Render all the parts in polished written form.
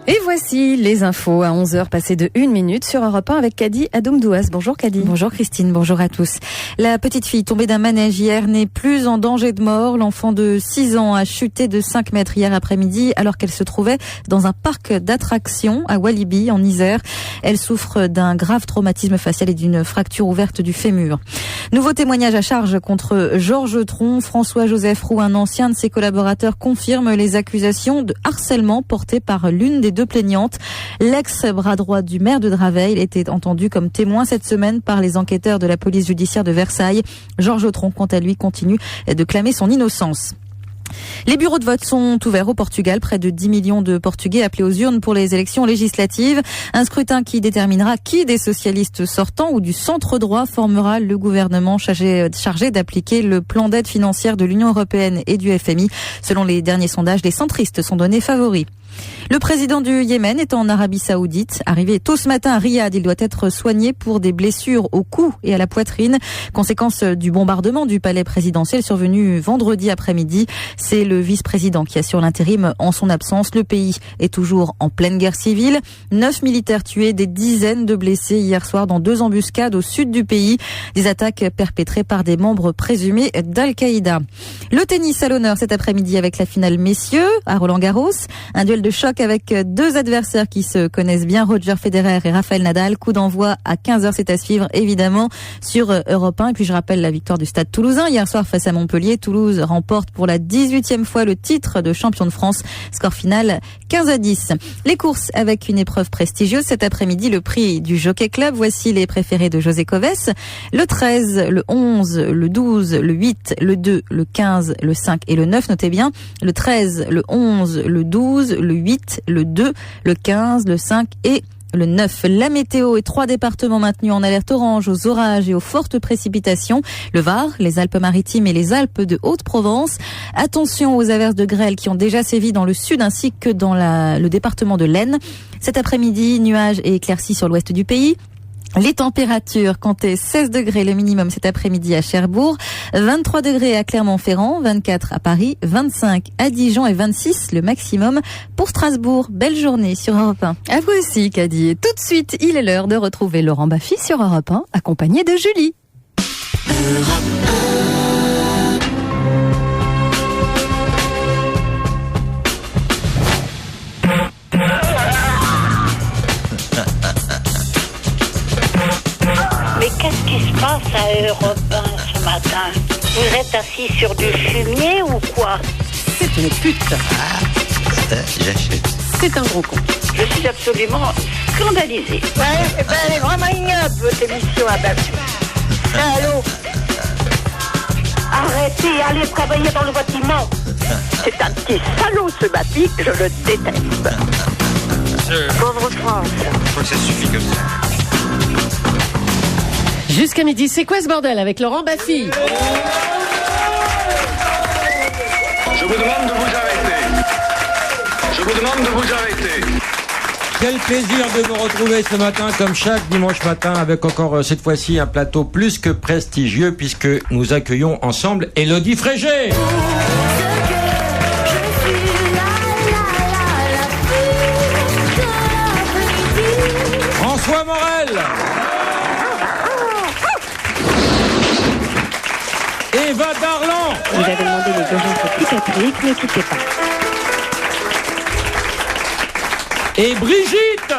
Et voici les infos à 11h passées de 1 minute sur Europe 1 avec Kadi Adoumdouas. Bonjour Kadi. Bonjour Christine, bonjour à tous. La petite fille tombée d'un manège hier n'est plus en danger de mort. L'enfant de 6 ans a chuté de 5 mètres hier après-midi alors qu'elle se trouvait dans un parc d'attractions à Walibi en Isère. Elle souffre d'un grave traumatisme facial et d'une fracture ouverte du fémur. Nouveau témoignage à charge contre Georges Tron. François-Joseph Roux, un ancien de ses collaborateurs, confirme les accusations de harcèlement portées par l'une des deux plaignantes. L'ex-bras droit du maire de Draveil était entendu comme témoin cette semaine par les enquêteurs de la police judiciaire de Versailles. Georges Tron, quant à lui, continue de clamer son innocence. Les bureaux de vote sont ouverts au Portugal. Près de 10 millions de Portugais appelés aux urnes pour les élections législatives. Un scrutin qui déterminera qui des socialistes sortants ou du centre droit formera le gouvernement chargé d'appliquer le plan d'aide financière de l'Union européenne et du FMI. Selon les derniers sondages, les centristes sont donnés favoris. Le président du Yémen est en Arabie Saoudite. Arrivé tôt ce matin à Riyad, il doit être soigné pour des blessures au cou et à la poitrine. Conséquence du bombardement du palais présidentiel survenu vendredi après-midi. C'est le vice-président qui assure l'intérim en son absence. Le pays est toujours en pleine guerre civile. 9 militaires tués, des dizaines de blessés hier soir dans 2 embuscades au sud du pays. Des attaques perpétrées par des membres présumés d'Al-Qaïda. Le tennis à l'honneur cet après-midi avec la finale messieurs à Roland-Garros. Un duel de choc avec 2 adversaires qui se connaissent bien, Roger Federer et Rafael Nadal. Coup d'envoi à 15h, c'est à suivre évidemment sur Europe 1. Et puis je rappelle la victoire du Stade Toulousain hier soir face à Montpellier. Toulouse remporte pour la 18e fois le titre de champion de France. Score final 15-10. Les courses avec une épreuve prestigieuse cet après-midi, le prix du Jockey Club. Voici les préférés de José Coves. Le 13, le 11, le 12, le 8, le 2, le 15, le 5 et le 9. Notez bien, le 13, le 11, le 12, le 8, le 2, le 15, le 5 et le 9. La météo et 3 départements maintenus en alerte orange aux orages et aux fortes précipitations. Le Var, les Alpes-Maritimes et les Alpes de Haute-Provence. Attention aux averses de grêle qui ont déjà sévi dans le sud ainsi que dans le département de l'Aisne. Cet après-midi, nuages et éclaircies sur l'ouest du pays. Les températures comptaient 16 degrés le minimum cet après-midi à Cherbourg, 23 degrés à Clermont-Ferrand, 24 à Paris, 25 à Dijon et 26 le maximum pour Strasbourg. Belle journée sur Europe 1. À vous aussi, Kadi. Et tout de suite, il est l'heure de retrouver Laurent Baffy sur Europe 1, accompagné de Julie. Mais qu'est-ce qui se passe à Europe 1 ce matin? Vous êtes assis sur du fumier ou quoi? C'est une pute. J'achète. C'est un gros con. Je suis absolument scandalisée. Ouais, elle est vraiment ignoble, votre émission à Baffy. Allô? Arrêtez, allez travailler dans le bâtiment. C'est un petit salaud ce Baffy, je le déteste. Pauvre France. Je crois que ça suffit comme ça. Jusqu'à midi, c'est quoi ce bordel avec Laurent Baffy? Je vous demande de vous arrêter. Je vous demande de vous arrêter. Quel plaisir de vous retrouver ce matin, comme chaque dimanche matin, avec encore cette fois-ci un plateau plus que prestigieux, puisque nous accueillons ensemble Élodie Frégé. François Morel. Eva Darlan. Vous avez demandé les urgences psychiatriques, ne quittez pas. Et Brigitte.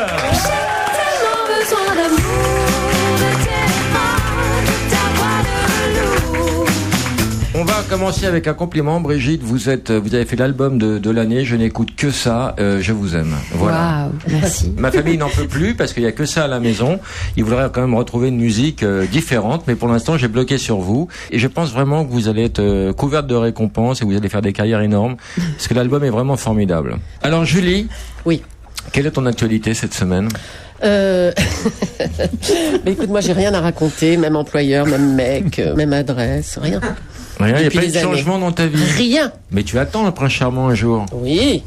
On va commencer avec un compliment, Brigitte. Vous avez fait l'album de l'année. Je n'écoute que ça. Je vous aime. Voilà. Waouh, merci. Ma famille n'en peut plus parce qu'il y a que ça à la maison. Ils voudraient quand même retrouver une musique différente, mais pour l'instant, j'ai bloqué sur vous. Et je pense vraiment que vous allez être couverte de récompenses et vous allez faire des carrières énormes parce que l'album est vraiment formidable. Alors, Julie. Oui. Quelle est ton actualité cette semaine? Mais écoute, moi j'ai rien à raconter, même employeur, même mec, même adresse, rien. Rien, il n'y a Depuis pas eu de des années. changement dans ta vie? Rien. Mais tu attends un prince charmant un jour. Oui,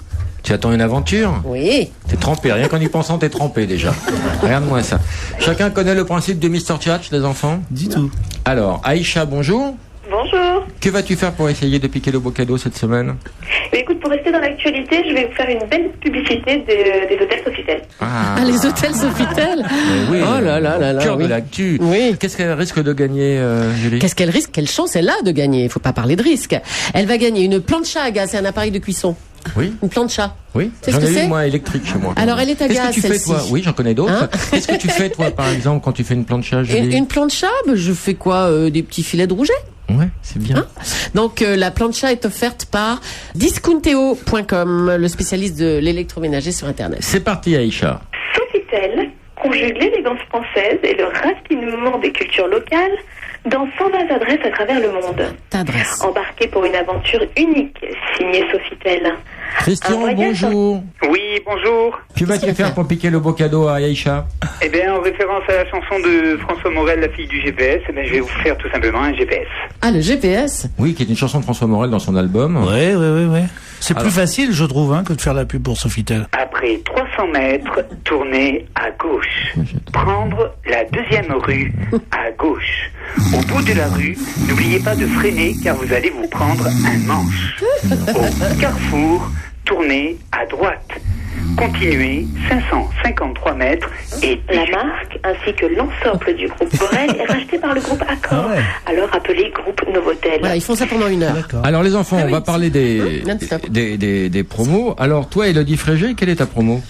Tu attends une aventure? oui. T'es trempé, rien qu'en y pensant, t'es trempé déjà. Regarde-moi ça. Chacun connaît le principe de Mr. Tchatch, les enfants? Du tout. Alors, Aïcha, bonjour. Bonjour. Que vas-tu faire pour essayer de piquer le beau cadeau cette semaine? Mais écoute, pour rester dans l'actualité, je vais vous faire une belle publicité des hôtels Sofitel. Ah, les hôtels Sofitel. Oui, Oh là là là là. cœur oui. de l'actu. Oui. Qu'est-ce qu'elle risque de gagner, Julie? Qu'est-ce qu'elle risque? Quelle chance elle a de gagner? Il faut pas parler de risque. Elle va gagner une plancha à gaz, c'est un appareil de cuisson. Oui. Une plancha. Oui, C'est j'en ce que ai c'est une, moi, électrique chez moi. Alors, elle est à Qu'est-ce gaz, que tu fais, celle-ci. toi? Oui, j'en connais d'autres. Hein? Qu'est-ce que tu fais, toi, par exemple, quand tu fais une plancha, Julie? Une plancha, je fais quoi? Des petits filets de rouget. Ouais, c'est bien. Donc la plancha est offerte par discounteo.com, le spécialiste de l'électroménager sur Internet. C'est parti, Aïcha. Sofitel conjugue l'élégance française et le raffinement des cultures locales dans 120 adresses à travers le monde. T'adresse. Embarqué pour une aventure unique, signée Sofitel. Christian, Un voyage bonjour. Oui, bonjour. Que vas-tu faire pour piquer le beau cadeau à Aïcha? Eh bien, en référence à la chanson de François Morel, La fille du GPS, eh bien, je vais vous faire tout simplement un GPS. Ah, le GPS? Oui, qui est une chanson de François Morel dans son album. Ouais. C'est plus facile, je trouve, que de faire la pub pour Sofitel. Après 300 mètres, tournez à gauche. Prendre la deuxième rue à gauche. Au bout de la rue, n'oubliez pas de freiner car vous allez vous prendre un manche. Au carrefour, tournez à droite. Continuez 553 mètres et... La marque ainsi que l'ensemble du groupe Borel est racheté par le groupe Accor, Ah ouais. alors appelé groupe Novotel. Voilà, ils font ça pendant 1 heure. D'accord. Alors les enfants, on va parler Non-stop. des promos. Alors toi, Élodie Frégé, quelle est ta promo?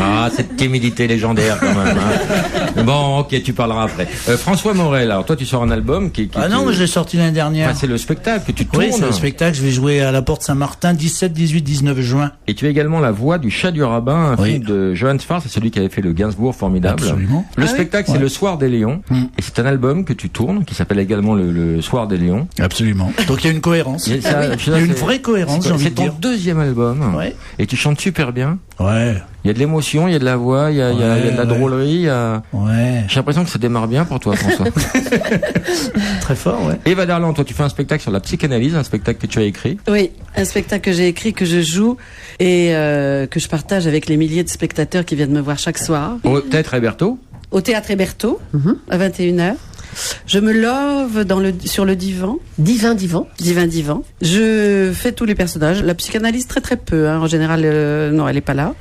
Ah, cette timidité légendaire quand même. Hein. Bon, ok, tu parleras après. François Morel, alors toi tu sors un album qui Ah non, mais je l'ai sorti l'année dernière. Enfin, c'est le spectacle que tu tournes. Oui, c'est le spectacle. Je vais jouer à la Porte Saint-Martin 17, 18, 19 juin. Et tu es également la voix du Chat du Rabbin, un Oui. film de Johannes Farr, c'est celui qui avait fait le Gainsbourg formidable. Absolument. Le spectacle, c'est Ouais. Le Soir des Lions. Mm. Et c'est un album que tu tournes, qui s'appelle également le Soir des Lions. Absolument. Donc il y a une cohérence. Il y a ça- Il y ça, a une c'est- vraie cohérence, j'ai envie C'est de ton dire. deuxième album. Ouais. Et tu chantes super bien. Ouais. Il y a de l'émotion, il y a de la voix, il y a de la Ouais. drôlerie. il y a- Ouais. J'ai l'impression que ça démarre bien pour toi, François. Très fort, ouais. Eva Darlan, toi, tu fais un spectacle sur la psychanalyse, un spectacle que tu as écrit. Oui, un spectacle que j'ai écrit, que je joue et que je partage avec les milliers de spectateurs qui viennent me voir chaque soir Au Théâtre Héberto. au Théâtre Héberto à 21h. Je me love sur le divan. Divan. Divan. Je fais tous les personnages. La psychanalyse, très très peu. En général, non, elle est pas là.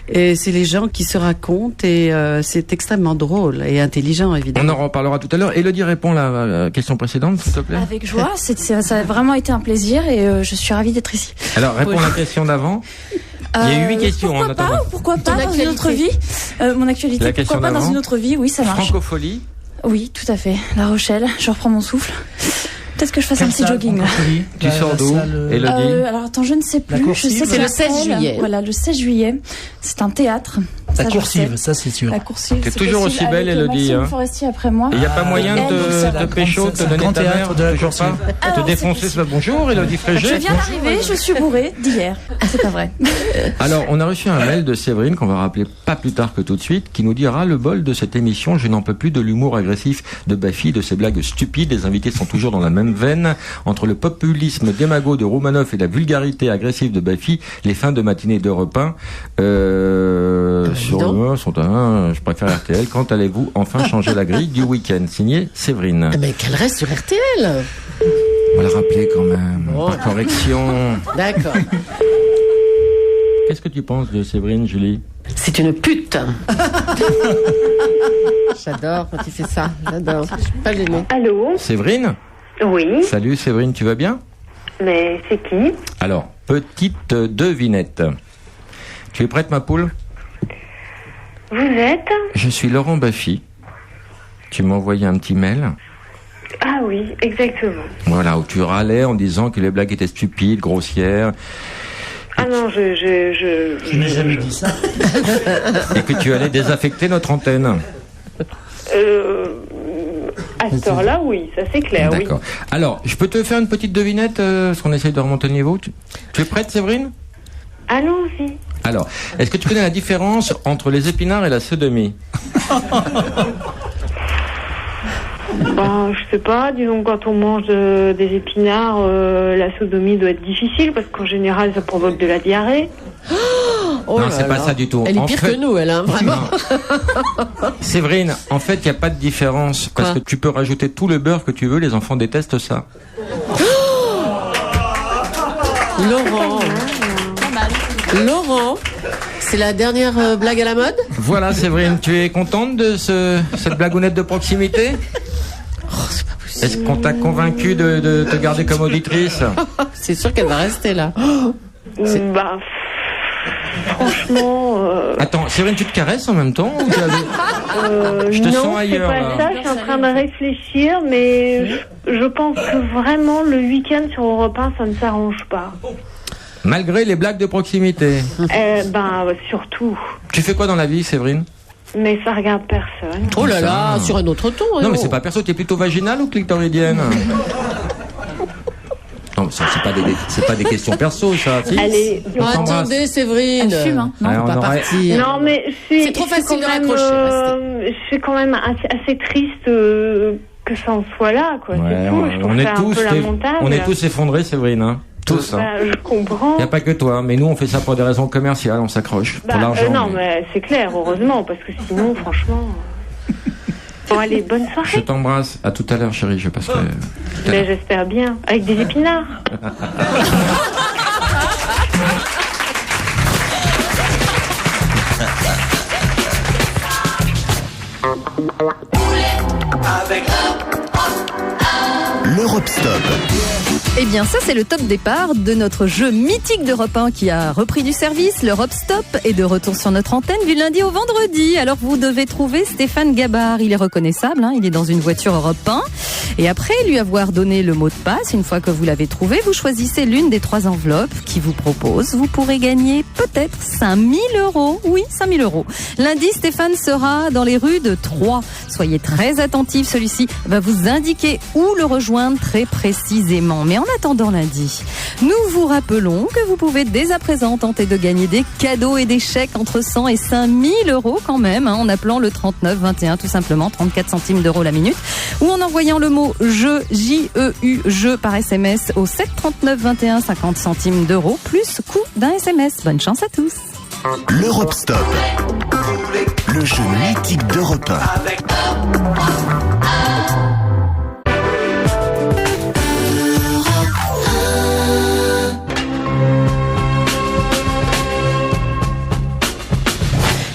Et c'est les gens qui se racontent et c'est extrêmement drôle et intelligent, On évidemment. en reparlera tout à l'heure. Élodie répond à la question précédente, s'il te plaît. Avec joie, ça a vraiment été un plaisir et je suis ravie d'être ici. Alors, réponds à la question d'avant. Il y a eu 8 questions en attendant. Pourquoi pas Ton dans une autre vie Mon actualité, La question pourquoi pas dans d'avant. une autre vie? Oui, ça marche. Francophonie. Oui, tout à fait. La Rochelle, je reprends mon souffle. Peut-être que je fasse un petit jogging là. Tu sors d'où, Élodie? Alors attends, je ne sais plus. Coursive. Je sais que C'est le j'appelle. 16 juillet. Voilà, le 16 juillet. C'est un théâtre. La Ça, je coursive, sais. ça c'est sûr. La coursive. T'es c'est toujours possible, aussi belle, avec Élodie, Maxime hein. Forestier après moi. Il n'y a pas moyen elle, c'est de la pécho, de te donner grand ta mère? théâtre de la Toujours pas? coursive. De Alors, te défoncer c'est ce bonjour, Élodie Frégé. Je viens d'arriver, je suis bourrée d'hier. C'est pas vrai. Alors, on a reçu un mail de Séverine qu'on va rappeler pas plus tard que tout de suite, qui nous dira le bol de cette émission. Je n'en peux plus de l'humour agressif de Baffy, de ses blagues stupides. Les invités sont toujours dans la même veine. Entre le populisme démago de Roumanoff et la vulgarité agressive de Baffy, les fins de matinée d'Europe 1 sur le sont un. Je préfère RTL. Quand allez-vous enfin changer la grille du week-end? Signé Séverine. Mais qu'elle reste sur RTL. On va la rappeler quand même. Oh. Par correction. D'accord. Qu'est-ce que tu penses de Séverine, Julie? C'est une pute. J'adore quand il fait ça. J'adore. Je suis pas gênée. Allô? Séverine? Oui, Salut Séverine, tu vas bien? mais c'est qui? Alors, petite devinette. Tu es prête, ma poule? Vous êtes? Je suis Laurent Baffy. Tu m'as envoyé un petit mail. Ah oui, exactement. Voilà, où tu râlais en disant que les blagues étaient stupides, grossières, Ah non, Je n'ai jamais dit ça. et que tu allais désaffecter notre antenne. À cette heure-là, oui, ça c'est clair, oui. D'accord. Alors, je peux te faire une petite devinette, parce qu'on essaye de remonter le niveau. Tu es prête, Séverine? Allons-y. Alors, est-ce que tu connais la différence entre les épinards et la sodomie? Ben, je sais pas, disons quand on mange des épinards, la sodomie doit être difficile parce qu'en général ça provoque de la diarrhée. Oh non, là c'est pas là. ça du tout. Elle est En pire fait- que nous, elle, hein, vraiment. Séverine, en fait, il n'y a pas de différence. Parce Quoi que tu peux rajouter tout le beurre que tu veux, les enfants détestent ça. Laurent, c'est la dernière blague à la mode? Voilà, Séverine, tu es contente de cette blagounette de proximité? Est-ce qu'on t'a convaincu de te garder comme auditrice? C'est sûr qu'elle va rester là. Bah, franchement... Attends, Séverine, tu te caresses en même temps ou tu as- Je te non, sens ailleurs, c'est là. pas ça, je suis en train de réfléchir, mais je pense que vraiment le week-end sur Europe 1, ça ne s'arrange pas. Malgré les blagues de proximité. Surtout. Tu fais quoi dans la vie, Séverine? Mais ça regarde personne. Oh là là, sur un autre ton. Non, mais c'est pas perso, t'es plutôt vaginale ou clitoridienne? Non, mais ça, c'est pas des questions perso, ça. Si. Allez, On t'embrasse. Attendez, Séverine. Elle fume, hein. Non, Alors, faut pas on aurait- partir. Non, mais C'est trop facile de raccrocher, je suis quand même assez triste que ça en soit là, quoi. Ouais, C'est tout. Je trouve on est ça un tous, peu lamentable. on est tous effondrés, Séverine, hein. Tous. Hein. Bah, je comprends. Il n'y a pas que toi, mais nous on fait ça pour des raisons commerciales, on s'accroche pour l'argent. Non, mais c'est clair, heureusement, parce que sinon, franchement. Bon, allez, bonne Je soirée. t'embrasse. À tout à l'heure, chérie. Je passerai. Mais j'espère bien. Avec des épinards. L'Europe Stop. Eh bien, ça, c'est le top départ de notre jeu mythique d'Europe 1 qui a repris du service. L'Europe Stop est de retour sur notre antenne du lundi au vendredi. Alors, vous devez trouver Stéphane Gabard. Il est reconnaissable, hein, il est dans une voiture Europe 1. Et après lui avoir donné le mot de passe, une fois que vous l'avez trouvé, vous choisissez l'une des 3 enveloppes qui vous propose. Vous pourrez gagner peut-être 5 000 €. Oui, 5 000 €. Lundi, Stéphane sera dans les rues de Troyes. Soyez très attentifs, celui-ci va vous indiquer où le rejoindre très précisément. Mais en attendant lundi, nous vous rappelons que vous pouvez dès à présent tenter de gagner des cadeaux et des chèques entre 100 et 5 000 € quand même, hein, en appelant le 39 21 tout simplement, 34 centimes d'euros la minute, ou en envoyant le mot jeu, J-E-U, jeu par SMS au 7 39 21, 50 centimes d'euros, plus coût d'un SMS. Bonne chance à tous. L'Europe Stop. Le jeu mythique d'Europe 1.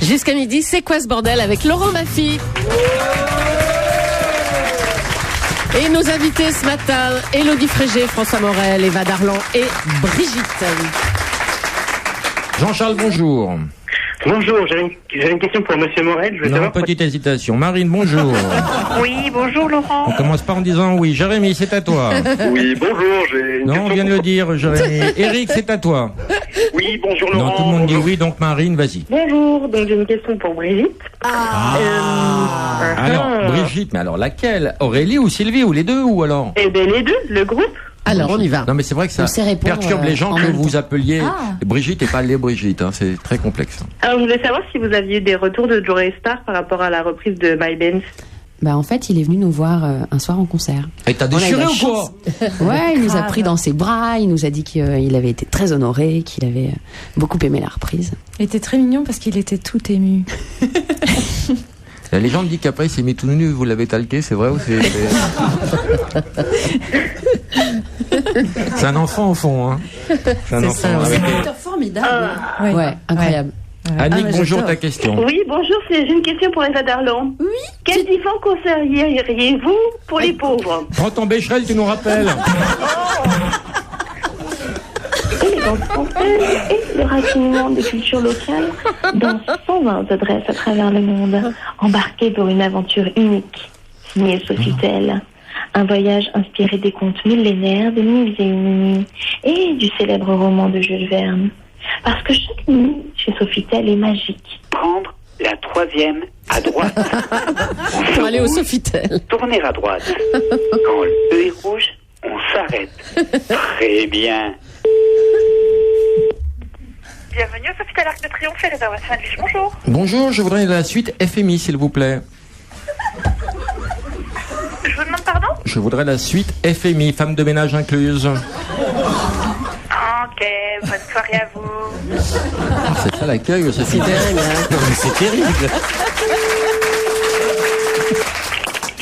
Jusqu'à midi, c'est quoi ce bordel avec Laurent Baffy? Et nos invités ce matin, Élodie Frégé, François Morel, Eva Darlan et Brigitte. Jean-Charles, bonjour. Bonjour, j'ai une question pour Monsieur Morel. Je veux Non, savoir. petite hésitation. Marine, bonjour. Oui, bonjour Laurent. On commence pas en disant oui. Jérémy, c'est à toi. Oui, bonjour. J'ai une Non, on question vient de le dire, Jérémy. Eric, c'est à toi. Oui, bonjour Laurent. Non, tout le monde dit oui, donc Marine, vas-y. Bonjour, donc j'ai une question pour Brigitte. Alors, Brigitte, mais alors laquelle? Aurélie ou Sylvie ou les deux ou alors? Eh bien les deux, le groupe. Alors, on y va. Non, mais c'est vrai que ça On sait répondre, perturbe les gens en que même vous temps. appeliez Brigitte et pas les Brigitte. Hein, c'est très complexe. Alors je voulais savoir si vous aviez eu des retours de Joey Star par rapport à la reprise de My Benz. Bah en fait, il est venu nous voir un soir en concert. Et t'as On a eu déchiré la ou quoi? chance. Ouais, il nous a pris dans ses bras, il nous a dit qu'il avait été très honoré, qu'il avait beaucoup aimé la reprise. Il était très mignon parce qu'il était tout ému. La légende dit qu'après il s'est mis tout nu, vous l'avez talqué, c'est vrai ou c'est... C'est un enfant au fond, hein. C'est un enfant. Avec... Formidable. Ouais, incroyable. Annick, mais bonjour, j'adore. ta question. Oui, bonjour, j'ai une question pour Eva Darlan. Oui. Quel divan conseilleriez-vous pour les pauvres? Prends ton bécherel, tu nous rappelles. Et les banques françaises et le raffinement des cultures locales dans 120 adresses à travers le monde. Embarquez pour une aventure unique. Signé Sofitel. Un voyage inspiré des contes millénaires de Mille et une nuits et du célèbre roman de Jules Verne. Parce que chaque nuit chez Sofitel est magique. Prendre la 3e à droite. Pour aller au Sofitel. Tourner à droite. Quand le feu est rouge, on s'arrête. Très bien. Bienvenue au Sofitel Arc de Triomphe et réservation Edwige, bonjour. Bonjour, je voudrais la suite FMI, s'il vous plaît. Je vous demande pardon? Je voudrais la suite FMI, femme de ménage incluse. En Ok, bonne soirée à vous. C'est ça l'accueil, Sophie. C'est dingue, hein. Non, mais c'est terrible.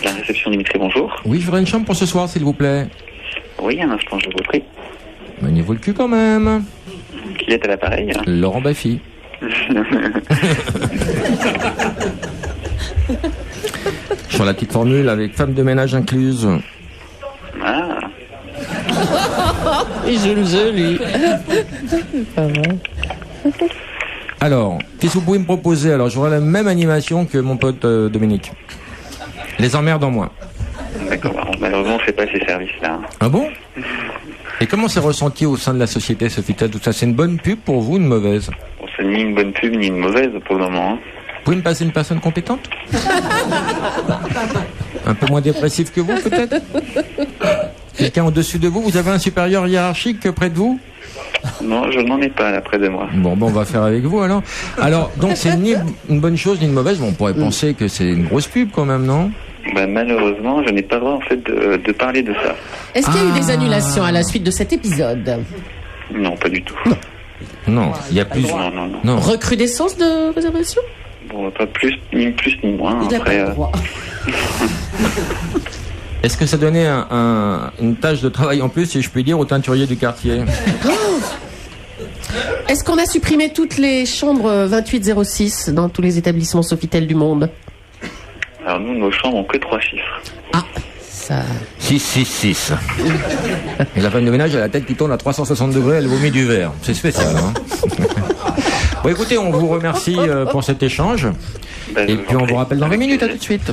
La réception Dimitri, bonjour. Oui, je voudrais une chambre pour ce soir, s'il vous plaît. Oui, un instant, je vous prie. Maniez-vous le cul quand même. Qui est à l'appareil? Laurent Baffy. Sur la petite formule avec femme de ménage incluse. Ah. Et je le joli. Pas vrai. Alors, qu'est-ce que vous pouvez me proposer? Alors, j'aurai la même animation que mon pote Dominique. Les emmerdes en moins. D'accord, malheureusement, on ne fait pas ces services-là. Ah bon? Et comment c'est ressenti au sein de la société, Sophie? Tout ça, c'est une bonne pub pour vous, une mauvaise? Bon, c'est ni une bonne pub, ni une mauvaise pour le moment. Hein. Vous pouvez me passer une personne compétente? Un peu moins dépressif que vous, peut-être? Quelqu'un au-dessus de vous? Vous avez un supérieur hiérarchique près de vous? Non, je n'en ai pas là près de moi. Bon, on va faire avec vous alors. Alors, donc c'est ni une bonne chose ni une mauvaise. Bon, on pourrait penser que c'est une grosse pub quand même, non? Malheureusement, je n'ai pas le droit en fait de parler de ça. Est-ce qu'il y a eu des annulations à la suite de cet épisode? Non, pas du tout. Non, il y a plus. Non. Recrudescence de réservation? Bon, pas plus ni moins. Il n'a après, pas le droit. Est-ce que ça donnait une tâche de travail en plus, si je puis dire, au teinturier du quartier? Est-ce qu'on a supprimé toutes les chambres 2806 dans tous les établissements Sofitel du monde? Alors nous, nos chambres ont que 3 chiffres. Ah, ça... 666. Et la femme de ménage a la tête qui tourne à 360 degrés, elle vomit du verre. C'est spécial, hein. Bon, écoutez, on vous remercie pour cet échange. Et puis on vous rappelle dans 20 minutes, à tout de suite.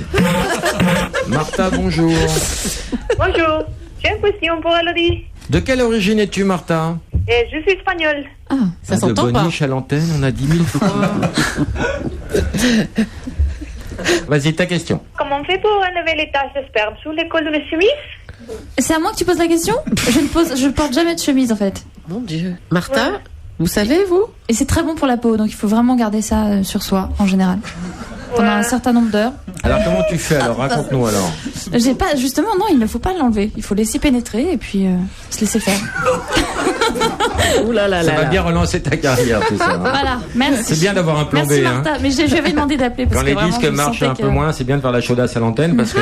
Martha, bonjour. Bonjour, j'ai une question pour Elodie. De quelle origine es-tu, Martha? Je suis espagnole. Ah, ça s'entend pas. De Boniche à l'antenne, on a 10 000 fois. Vas-y, ta question. Comment on fait pour enlever les taches de sperme sous les cols de mes chemises? C'est à moi que tu poses la question? Je porte jamais de chemise en fait. Mon Dieu. Martha, vous savez, vous? Et c'est très bon pour la peau, donc il faut vraiment garder ça sur soi en général. Pendant un certain nombre d'heures. Alors comment tu fais alors? Raconte-nous alors. J'ai pas, justement, non, il ne faut pas l'enlever. Il faut laisser pénétrer et puis se laisser faire. Ouh là là ça là va là. bien relancer ta carrière, tout ça. Hein. Voilà, merci. C'est bien d'avoir un plan Merci B. Martha, Hein. mais je vais demander d'appeler parce Quand que les vraiment, disques je marchent sentais un peu moins, c'est bien de faire la chaudasse à l'antenne parce que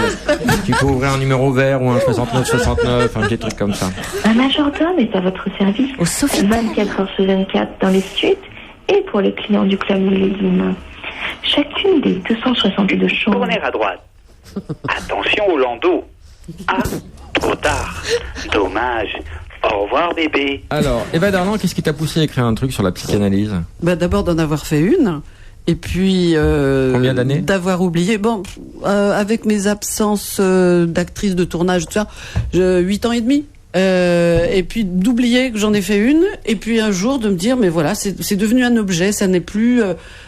tu peux ouvrir un numéro vert ou un 69-69, un petit truc comme ça. Un majordome est à votre service 24 heures sur 24 dans les suites et pour les clients du club Millésime. Chacune des 262 chambres. Tournez à droite. Attention au landau. Ah, trop tard. Dommage. Au revoir, bébé. Alors, Eva Darlan, qu'est-ce qui t'a poussé à écrire un truc sur la psychanalyse? D'abord d'en avoir fait une. Et puis combien d'années? D'avoir oublié. Bon, avec mes absences d'actrice de tournage, tout ça, 8 ans et demi. Et puis d'oublier que j'en ai fait une, et puis un jour de me dire mais voilà, c'est devenu un objet, ça n'est plus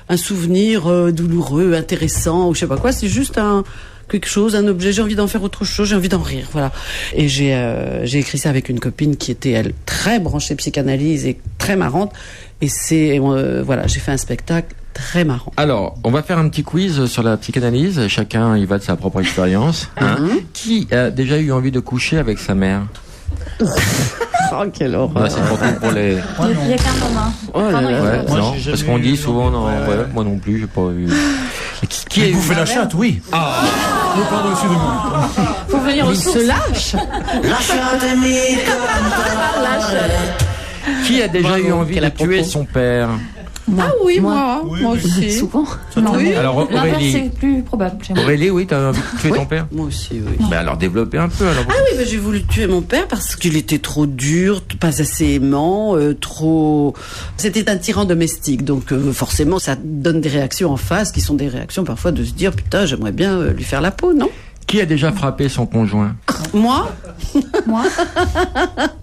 un souvenir douloureux, intéressant ou je sais pas quoi, c'est juste quelque chose, un objet, j'ai envie d'en faire autre chose, j'ai envie d'en rire, voilà. Et j'ai écrit ça avec une copine qui était elle très branchée psychanalyse et très marrante, et voilà, j'ai fait un spectacle très marrant. Alors, on va faire un petit quiz sur la psychanalyse, chacun y va de sa propre expérience. Hein. Qui a déjà eu envie de coucher avec sa mère? Oh, quelle horreur. Ouais, c'est surtout pour les... Il y a qu'un homme, hein. Oh là là. Ouais, non, parce qu'on dit souvent, non, ouais, moi non plus, j'ai pas eu... Qui a bouffé la chatte, oui. Ah, ne pas au-dessus de moi. Faut venir au Il se lâche. Qui a déjà eu envie de tuer son père? Ah oui, moi aussi. Souvent. Oui. Alors L'inverse, Aurélie, c'est plus probable. chez moi. Aurélie, oui, t'as envie de tuer ton père? Moi aussi, oui. Ben alors développez un peu alors. Ah oui, j'ai voulu tuer mon père parce qu'il était trop dur, pas assez aimant, trop... C'était un tyran domestique, donc forcément ça donne des réactions en face qui sont des réactions parfois de se dire putain, j'aimerais bien lui faire la peau, non? Qui a déjà frappé son conjoint? Moi? Moi?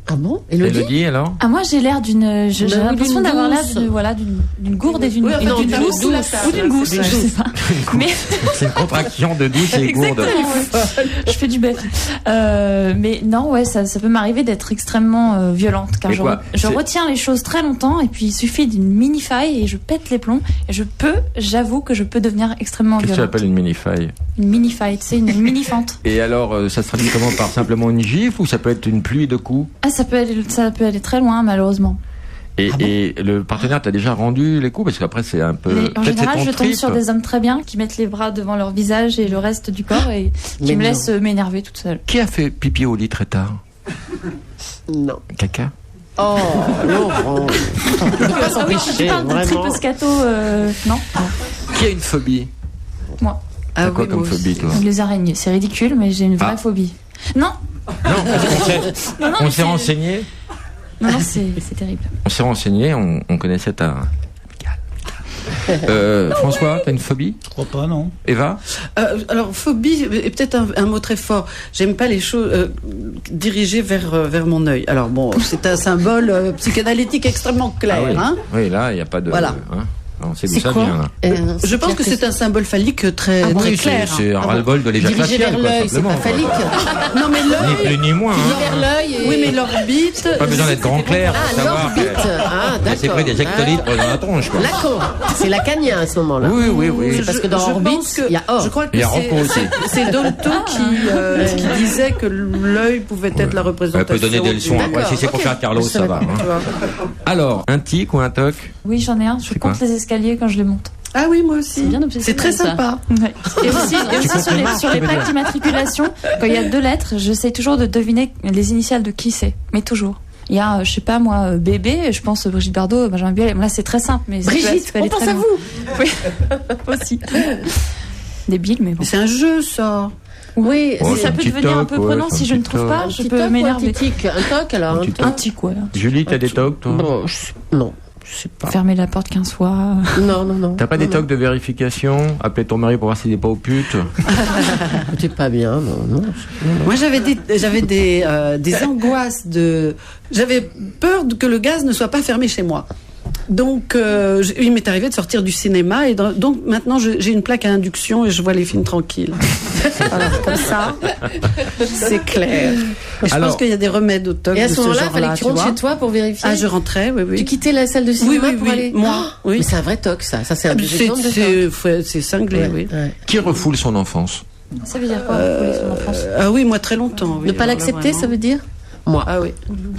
Ah bon? Elodie alors? Ah, moi j'ai l'air d'une. J'ai l'impression d'avoir l'air d'une gourde et d'une Oui, douce. Ou d'une gousse, je sais pas. Mais. C'est une contraction de douce et gourde. Exactement. Je fais du bête. Mais non, ouais, ça peut m'arriver d'être extrêmement violente. Car Et quoi, je retiens les choses très longtemps et puis il suffit d'une mini-faille et je pète les plombs. Et j'avoue que je peux devenir extrêmement Qu'est-ce que tu violente. appelles une mini-faille? Une mini-faille, tu sais, une mini-fente. Et alors, ça se traduit comment? Par simplement une gifle ou ça peut être une pluie de coups? Ah, ça peut aller très loin, malheureusement. Et le partenaire t'a déjà rendu les coups parce qu'après c'est un peu. Mais en général, je tombe sur des hommes très bien qui mettent les bras devant leur visage et le reste du corps et qui me laissent m'énerver toute seule. Qui a fait pipi au lit très tard? Non. Caca? Oh, Laurent. Tu parles de triple scato, non? Qui a une phobie? Moi. T'as quoi comme phobie, toi? Les araignées, c'est ridicule, mais j'ai une vraie phobie. Non. On s'est renseigné. Non, c'est terrible. On s'est renseigné, on connaissait ta. François, t'as une phobie? Je crois pas, non. Eva? Alors, phobie est peut-être un mot très fort. J'aime pas les choses dirigées vers mon œil. Alors bon, c'est un symbole psychanalytique extrêmement clair. Ah oui. Hein. Oui, là, il n'y a pas de. Voilà. On sait d'où ça vient, là. Je pense que c'est un symbole phallique très clair. C'est un ras-le-bol de l'éjaculation. Dirigé vers l'œil, c'est pas phallique. Non, mais l'œil. Ni plus ni moins. Vers l'œil. Oui, mais l'orbite. Pas besoin d'être grand clair pour savoir l'orbite. qu'elle s'est pris des hectolitres dans la tronche, quoi. C'est lacanien à ce moment-là. Oui. Parce que dans orbite, il y a or. Je crois que il y a repos aussi. c'est Dolto qui disait que l'œil pouvait être la représentation. Elle peut donner des leçons. Après, si c'est pour faire Carlos, ça va. Alors, un tic ou un toc? Oui, j'en ai un. Je compte les escaliers quand je les monte. Ah oui, moi aussi. C'est très ça. sympa. Ouais. Et aussi sur les plaques d'immatriculation, quand il y a 2 lettres, j'essaie toujours de deviner les initiales de qui c'est. Mais toujours. Il y a, je sais pas moi, bébé, je pense Brigitte Bardot, Benjamin Biolay. Là, c'est très simple. Mais Brigitte, on pense à vous. Oui, aussi. Débile, mais bon. C'est un jeu, ça. Oui, Oh, ça peut devenir un peu prenant si je ne trouve pas. Je peux m'énerver. Un toc, alors. Un tic, ouais. Julie, t'as des tocs, toi? Non. Je sais pas. Fermer la porte 15 fois. Non. T'as pas des tocs de vérification? Appeler ton mari pour voir s'il n'est pas aux putes? T'es pas bien, non. Moi, j'avais des angoisses j'avais peur que le gaz ne soit pas fermé chez moi. Donc, il m'est arrivé de sortir du cinéma et donc maintenant j'ai une plaque à induction et je vois les films tranquilles. Voilà, comme ça, c'est clair. Et je pense qu'il y a des remèdes au toc. Et à ce ce moment-là, genre-là, fallait que tu rentres chez toi pour vérifier. Ah, je rentrais, oui. Tu quittais la salle de cinéma pour aller. Moi, oui. Mais c'est un vrai toc, ça. Ça, c'est un exemple de toc. C'est cinglé, oui. Qui refoule son enfance? Ça veut dire quoi, refouler son enfance? Ah oui, moi très longtemps. Oui, ne pas l'accepter, ça veut dire? Moi. Ah oui.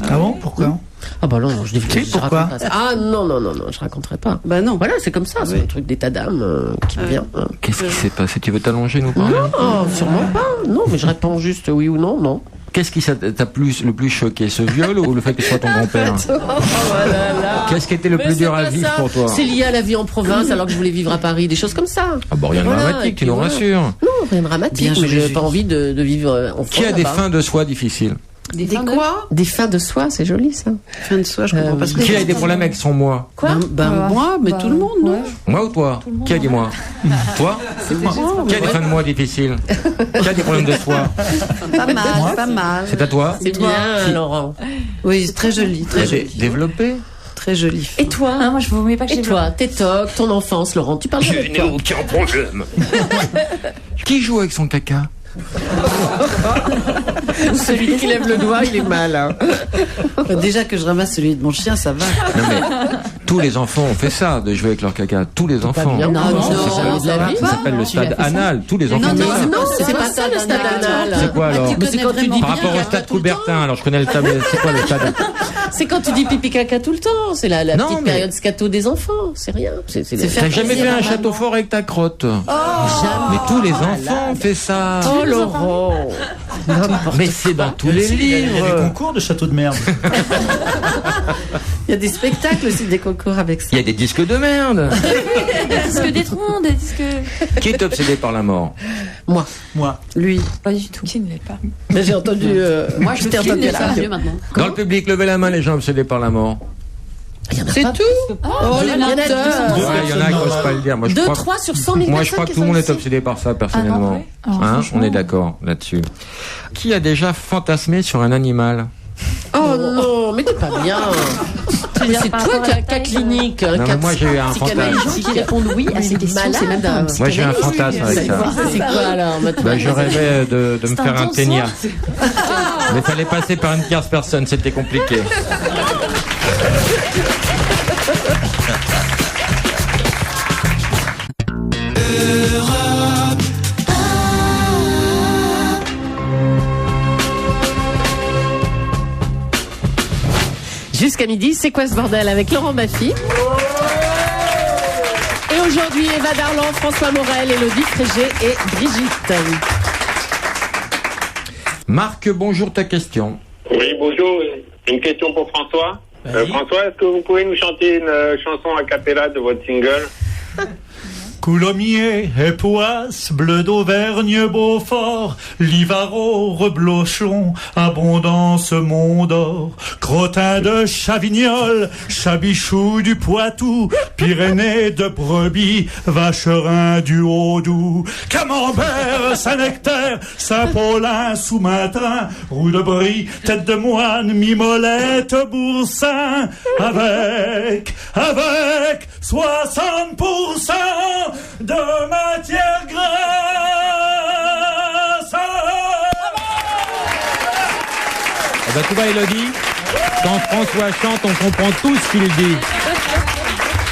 Ah bon? Pourquoi? Ah bah non, je pourquoi? Ah non, je raconterai pas. Bah non. Voilà, c'est comme ça, c'est un truc d'état d'âme qui vient. Qu'est-ce qui s'est passé? Tu veux t'allonger, nous parler? Non, sûrement pas. Non, mais je réponds juste oui ou non. Qu'est-ce qui t'a le plus choqué? Ce viol ou le fait que ce soit ton grand-père? Qu'est-ce qui était le plus dur à vivre pour toi? C'est lié à la vie en province alors que je voulais vivre à Paris, des choses comme ça. Ah bon, rien de dramatique, tu nous rassures. Non, rien de dramatique, mais j'ai pas envie de vivre en France. Qui a des fins de soi difficiles? Des quoi? Des fins de soi, c'est joli ça. Fin de soi, je comprends pas ce que Qui a des problèmes avec son moi? Quoi? Moi, mais tout le monde, non? Moi ou toi? Qui a dit moi? Toi? C'est moi. Qui a des fins de moi difficiles? Qui a des problèmes de soi? Pas mal. C'est à toi? C'est bien, Laurent. Oui, c'est très joli, très joli. Développé? Très joli. Et toi? Moi, je vous mets pas que j'ai toi, tes tocs, ton enfance, Laurent, tu parles de toi. aucun problème. Qui joue avec son caca? Celui qui lève le doigt, il est mal. Hein. Déjà que je ramasse celui de mon chien, ça va. Non mais tous les enfants ont fait ça, de jouer avec leur caca. Tous les enfants. Ça s'appelle le stade anal. Tous les enfants. Non, c'est pas ça le stade anal. C'est quoi alors? C'est quand tu dis par rapport au stade Coubertin. Alors je connais le stade. C'est quoi le stade? C'est quand tu dis pipi caca tout le temps. C'est la petite période scato des enfants. C'est rien. T'as jamais fait un château fort avec ta crotte? Mais tous les enfants ont fait ça. Oh Laurent. Mais c'est dans tous les livres. Il y a des concours de château de merde. Il y a des spectacles aussi, des concours avec ça. Il y a des disques de merde. Des disques d'étron, des disques... Qui est obsédé par la mort? Moi. Lui. Pas du tout. Qui ne l'est pas? Mais j'ai entendu... Moi, je t'ai entendu ça maintenant. Dans le public, levez la main les gens obsédés par la mort. C'est tout? Oh, les menteurs! Il y en a qui n'osent pas le dire. 2-3 sur 100 000 Moi, je crois que tout le monde est obsédé par ça, personnellement. On est d'accord là-dessus. Qui a déjà fantasmé sur un animal? Oh non, mais t'es pas bien. Mais c'est toi qui as un cas clinique. Non, mais moi, j'ai eu un fantasme. Les gens qui répondent oui à ces questions, c'est même pas un Moi, j'ai eu un fantasme avec ça. C'est quoi alors? Je rêvais de me faire un ténia. Mais il fallait passer par une tierce personne, c'était compliqué. Jusqu'à midi, c'est quoi ce bordel avec Laurent Baffy. Et aujourd'hui, Eva Darlan, François Morel, Élodie Frégé et Brigitte. Marc, bonjour, ta question. Oui, bonjour. Une question pour François. François, est-ce que vous pouvez nous chanter une chanson a cappella de votre single? Coulommiers et Poisse, bleu d'Auvergne, Beaufort, Livaro, Reblochon, abondance Mont-d'Or, Crottin de Chavignol, Chabichou du Poitou, Pyrénées de Brebis, Vacherin du Haut-Doubs, Camembert, Saint-Nectaire, Saint-Paulin, Sous-Matin, Roue de Brie, Tête de Moine, Mimolette, Boursin, avec 60% de matière grasse. Eh ben, tu vois, Élodie, quand François chante, on comprend tout ce qu'il dit.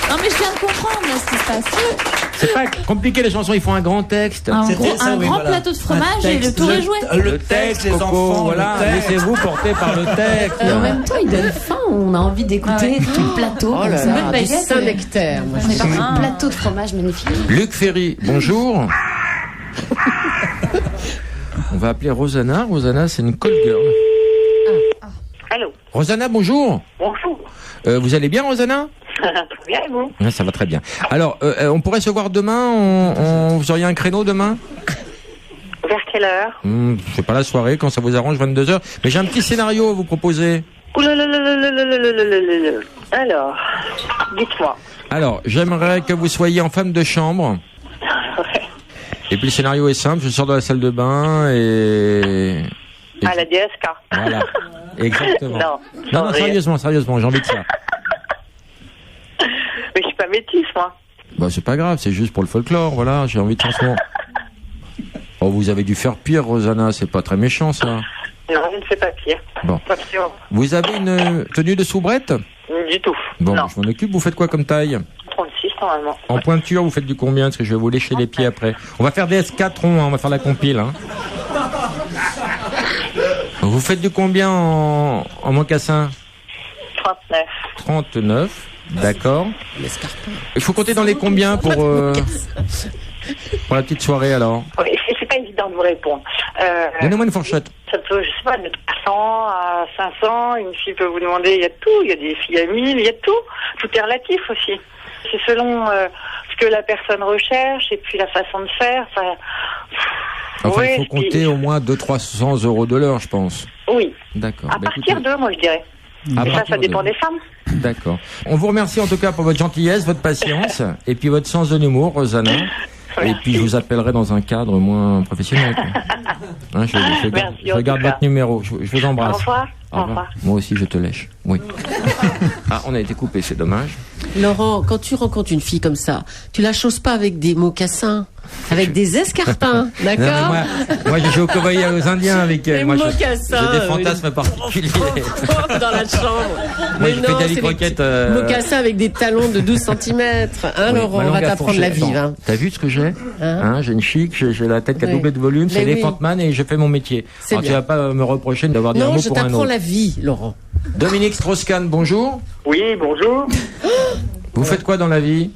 Non, mais je viens de comprendre là, ce qui se passe. C'est pas compliqué, les chansons, ils font un grand texte. Un grand plateau de fromage et le tour est joué. Le texte, les enfants, voilà, laissez-vous porter par le texte. En même temps, il donne faim. On a envie d'écouter tout le plateau. Oh là une bonne là, du baguette. Saint-Nectaire. Moi, On est dans un plateau de fromage magnifique. Luc Ferry, bonjour. On va appeler Rosanna. Rosanna, c'est une call girl. Allô. Rosanna, bonjour. Bonjour. Vous allez bien, Rosanna? Très bien, et vous? Ouais, ça va très bien. Alors, on pourrait se voir demain. Vous auriez un créneau demain? Vers quelle heure? C'est pas la soirée, quand ça vous arrange, 22h. Mais j'ai un petit scénario à vous proposer. Alors, dites-moi. Alors, j'aimerais que vous soyez en femme de chambre. Et puis le scénario est simple, je sors de la salle de bain et À la DSK. Voilà, exactement. Non, sérieusement, j'ai envie de ça. Mais je suis pas métisse, moi. Bah, c'est pas grave, c'est juste pour le folklore, voilà, j'ai envie de transformer. Oh, vous avez dû faire pire, Rosanna, c'est pas très méchant, ça. Non, je ne fais pas pire. Bon. Absolument. Vous avez une tenue de soubrette? Du tout. Bon, non. je m'en occupe, vous faites quoi comme taille? 36, normalement. En pointure, vous faites du combien? Parce que je vais vous lécher les pieds après. On va faire des S4 ronds, hein, on va faire la compile, hein. Vous faites du combien en mocassin? 39. 39, d'accord. Il faut compter dans les combien pour la petite soirée alors? Oui, c'est pas évident de vous répondre. Donnez-moi une fourchette. Ça peut, je sais pas, de 100 à 500. Une fille peut vous demander, il y a de tout. Il y a des filles à 1000, il y a de tout. Tout est relatif aussi. C'est selon ce que la personne recherche et puis la façon de faire. Enfin, il faut compter au moins 200-300 euros de l'heure, je pense. Oui. D'accord. À partir de, moi, je dirais. Et ça dépend des femmes. D'accord. On vous remercie en tout cas pour votre gentillesse, votre patience et puis votre sens de l'humour, Rosanna. Et puis je vous appellerai dans un cadre moins professionnel. Hein, je regarde votre numéro. Je vous embrasse. Au revoir. Au revoir. Moi aussi, je te lèche. Oui. Ah, on a été coupé, c'est dommage. Laurent, quand tu rencontres une fille comme ça, tu la chausses pas avec des mocassins, avec des escarpins, d'accord? Moi, je joue au cow-boy aux Indiens avec elle. Moi, mocassins. J'ai des fantasmes particuliers. Dans la chambre. Moi, je fais des croquettes. Mocassins avec des talons de 12 cm. Hein, Laurent, on va t'apprendre la vie. Hein. T'as vu ce que j'ai? Hein, j'ai une chic, j'ai la tête qui a doublé de volume, c'est Elephant Man et je fais mon métier. Alors, tu vas pas me reprocher d'avoir dit un mot pour un autre. Non, je t'apprends la vie, Laurent. Dominique Strauss-Kahn, bonjour. Oui, bonjour. Vous faites quoi dans la vie?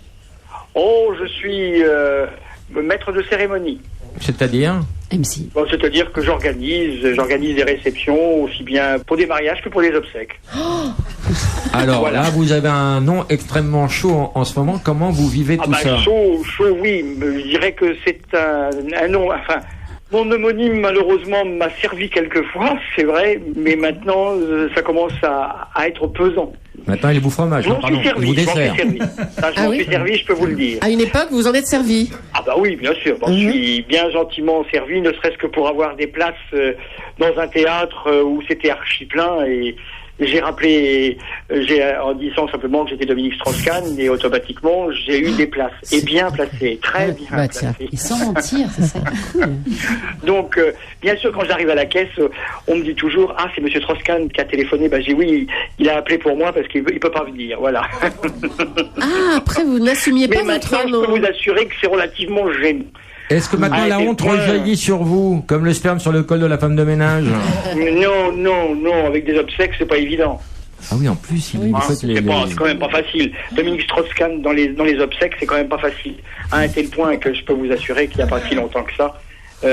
Oh, je suis maître de cérémonie. C'est-à-dire? MC. Bon, c'est-à-dire que j'organise des réceptions aussi bien pour des mariages que pour des obsèques. Alors voilà. là, vous avez un nom extrêmement chaud en ce moment. Comment vous vivez tout ça? Chaud, oui. Je dirais que c'est un nom. Enfin, mon homonyme malheureusement m'a servi quelquefois, c'est vrai, mais maintenant ça commence à être pesant. Maintenant, il vous fromage, pardon, il vous dessert. Je m'en suis servi, je peux vous le dire. À une époque, vous en êtes servi? Ah bah oui, bien sûr. Je suis bien gentiment servi, ne serait-ce que pour avoir des places dans un théâtre où c'était archi plein et j'ai rappelé, en disant simplement que j'étais Dominique Strauss-Kahn et automatiquement j'ai eu des places et bien placées, très bien placées. Et sans mentir, c'est ça. Cool. Donc, bien sûr, quand j'arrive à la caisse, on me dit toujours, ah, c'est Monsieur Strauss-Kahn qui a téléphoné. Bah, j'ai dit oui, il a appelé pour moi parce qu'il peut pas venir, voilà. Ah, après vous n'assumiez pas votre nom. Mais maintenant, je peux vous assurer que c'est relativement gênant. Est-ce que maintenant la honte rejaillit sur vous, comme le sperme sur le col de la femme de ménage? Non, avec des obsèques, c'est pas évident. Ah oui, en plus, il Hein, fait c'est quand même pas facile. Dominique Strauss-Kahn dans les obsèques, c'est quand même pas facile. À un tel point que je peux vous assurer qu'il n'y a pas si longtemps que ça, ça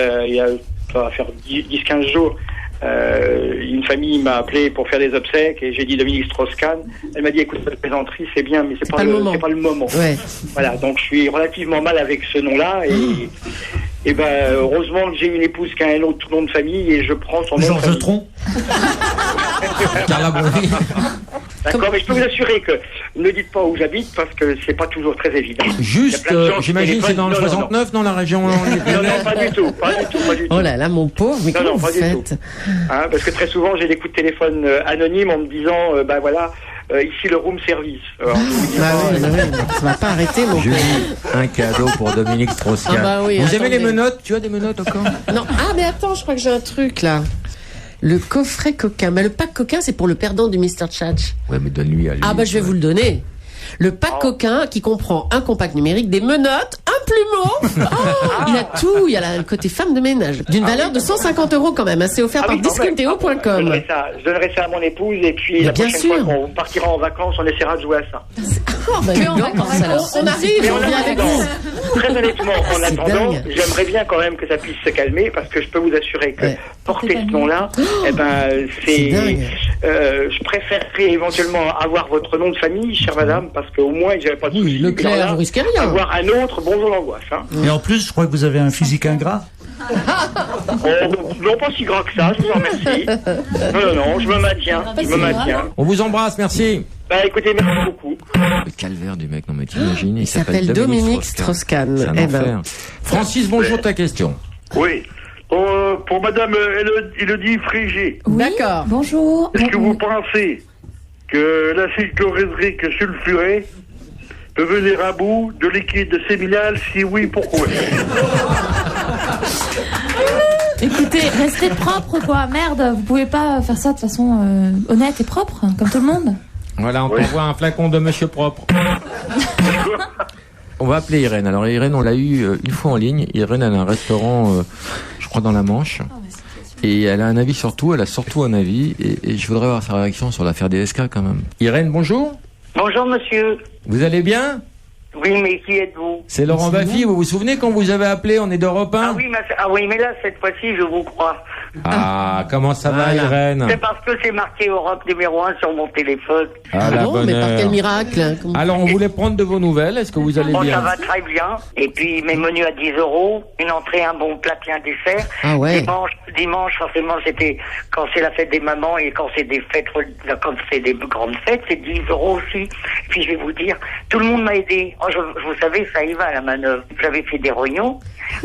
va faire 10-15 jours, une famille m'a appelé pour faire des obsèques et j'ai dit Dominique Strauss-Kahn. Elle m'a dit écoute, la plaisanterie c'est bien, mais c'est pas le moment. Ouais. Voilà, donc je suis relativement mal avec ce nom-là et heureusement que j'ai une épouse qui a un autre nom de famille et je prends son nom. Georges Tron. Carla Bruni. D'accord, mais je peux vous assurer que ne dites pas où j'habite parce que c'est pas toujours très évident. Juste, j'imagine c'est dans le 69, dans la région. Non, pas du tout. Oh là là, mon pauvre, mais comment vous faites? Hein, parce que très souvent j'ai des coups de téléphone anonymes en me disant ici le room service. Alors, ça va pas arrêter, mon pauvre. Un cadeau pour Dominique Strauss-Kahn. Ah bah oui, vous attendez. aimez les menottes? Tu as des menottes encore? Non. Ah mais attends, je crois que j'ai un truc là. Le coffret coquin. Mais le pack coquin, c'est pour le perdant du Mr. Tchatch. Ouais, mais donne-lui à lui. Ah bah je vais vous le donner. Le pack coquin qui comprend un compact numérique, des menottes, un plumeau. Il a tout. Il y a le côté femme de ménage. D'une valeur de 150 € quand même. C'est offert par discounteo.com. Je donnerai ça à mon épouse et puis la prochaine fois qu'on partira en vacances, on essaiera de jouer à ça. On arrive, on vient avec vous. Très honnêtement, en attendant, j'aimerais bien quand même que ça puisse se calmer parce que je peux vous assurer que porter ce nom-là, je préférerais éventuellement avoir votre nom de famille, chère madame, parce qu'au moins j'avais pas de soucis. Leclerc, vous risquez rien. Avoir un autre, bonjour l'angoisse. Hein. Et en plus, je crois que vous avez un physique ingrat. Non, pas si gras que ça, je vous en remercie. Non, je me maintiens. On vous embrasse, merci. Écoutez, merci beaucoup. Le calvaire du mec, non mais t'imagines, il s'appelle Dominique Strauss-Kahn. C'est un enfer. Francis, bonjour, ta question. Oui. Pour madame Élodie Frégé. Oui, d'accord. Bonjour. Est-ce que vous pensez que l'acide chlorhydrique sulfuré peut venir à bout de liquide séminal? Si oui, pourquoi? Écoutez, restez propre quoi, merde, vous pouvez pas faire ça de façon honnête et propre, comme tout le monde. Voilà, on t'envoie un flacon de Monsieur Propre. On va appeler Irène. Alors Irène, on l'a eu une fois en ligne. Irène, elle a un restaurant, je crois, dans la Manche. Et elle a un avis sur tout, elle a surtout un avis. Et je voudrais avoir sa réaction sur l'affaire DSK quand même. Irène, bonjour. Bonjour monsieur. Vous allez bien? Oui, mais qui êtes-vous? C'est Laurent Baffy, vous vous souvenez quand vous avez appelé, on est d'Europe 1? Ah oui, mais là, cette fois-ci, je vous crois. Ah, comment ça va, Irène? C'est parce que c'est marqué Europe numéro 1 sur mon téléphone. Ah, la bonne mais par heure. quel miracle? Alors, on voulait prendre de vos nouvelles, est-ce que vous allez bien? Ça va très bien. Et puis, mes menus à 10 €, une entrée, un bon plat, puis un dessert. Ah ouais. Dimanche, forcément, c'était quand c'est la fête des mamans et quand c'est des fêtes, quand c'est des grandes fêtes, c'est 10 € aussi. Puis, je vais vous dire, tout le monde m'a aidé. Oh, vous savez, ça y va, la manœuvre. J'avais fait des rognons